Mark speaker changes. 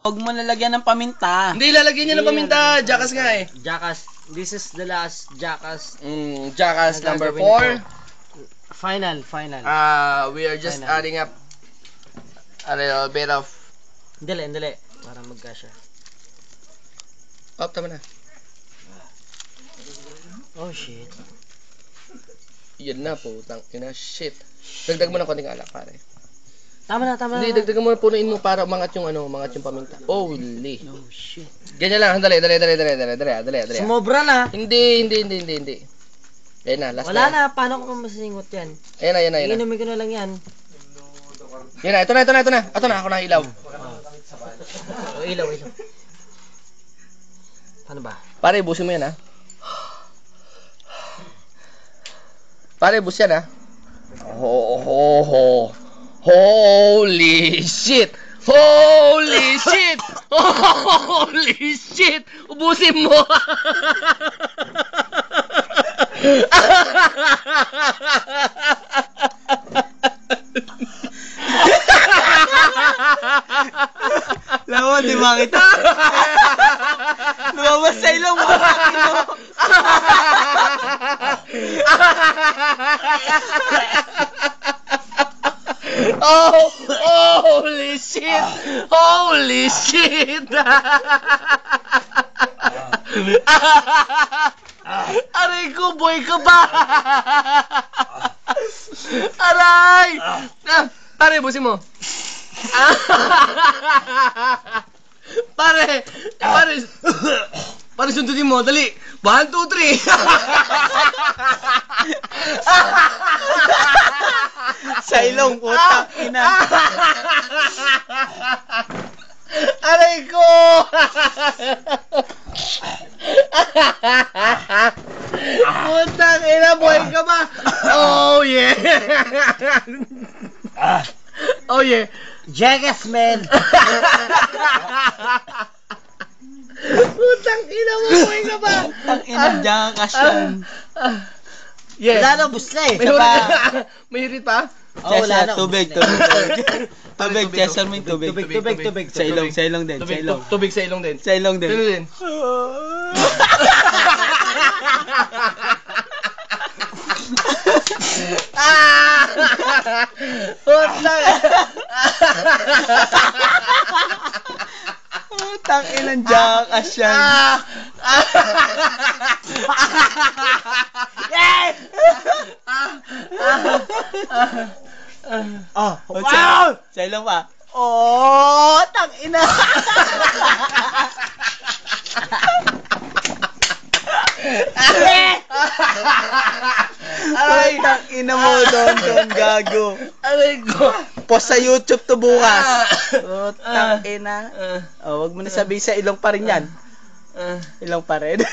Speaker 1: Huwag mo lalagyan ng paminta.
Speaker 2: Hindi, lalagyan niya ng paminta. Jackass nga eh.
Speaker 3: Jackass. This is the last Jackass.
Speaker 2: Jackass number 4.
Speaker 3: Final.
Speaker 2: We are just adding up a little bit of...
Speaker 3: Dali. Para magkasya.
Speaker 2: Oh, tama na.
Speaker 3: Oh, shit.
Speaker 2: Yan na po, ina shit. Dagdag mo ng konting alak, pare.
Speaker 3: Tama na.
Speaker 2: Hindi, dagdagan mo na punuin mo para umangat yung paminta. Holy.
Speaker 3: Oh, shit.
Speaker 2: Ganyan lang, dali.
Speaker 3: Sumobra na.
Speaker 2: Hindi. Ayan na, last
Speaker 3: Wala na. Paano ko masingot yan?
Speaker 2: Ayan na.
Speaker 3: Iinumin ko na lang yan.
Speaker 2: Yan na, ito na. Ito na, ako na ilaw.
Speaker 3: Ilaw. Ano ba?
Speaker 2: Pare, busin mo yan, ha? Pare, bus yan, ha? Holy shit! Ubusin mo!
Speaker 1: Lawan, di ba kita? Lumabas sa ilong mo.
Speaker 2: Holy shit! Aray ko, boy ka ba? Aray! Pare, busin mo. Pare, sundutin mo, dali. 1, 2, 3.
Speaker 1: Sa ilong, putang ina.
Speaker 2: Aray ko! Putang ina, boy ka ba? Oh yeah! Oh yeah!
Speaker 3: Jackass, man!
Speaker 2: Putang ina mo, boy ka ba?
Speaker 1: Putang ina, Jackass yan.
Speaker 2: Yeah.
Speaker 3: Wala na, busla eh.
Speaker 2: May hirit pa?
Speaker 3: Oh, wala na.
Speaker 1: Tubig. Chester mo yung tubig.
Speaker 3: Tubig.
Speaker 1: Sa ilong din.
Speaker 2: Tubig sa ilong din.
Speaker 1: Sa ilong din.
Speaker 2: Sino din?
Speaker 1: Putang ina, Jackass yan.
Speaker 3: Wow!
Speaker 1: Sa ilong pa. Oh, tang ina. Ay, tang ina mo, Don gago.
Speaker 2: Aray ko.
Speaker 1: Post sa YouTube to bukas. Putang ina. Oh, wag mo na sabihin sa ilong pa rin yan. Ilong pa rin.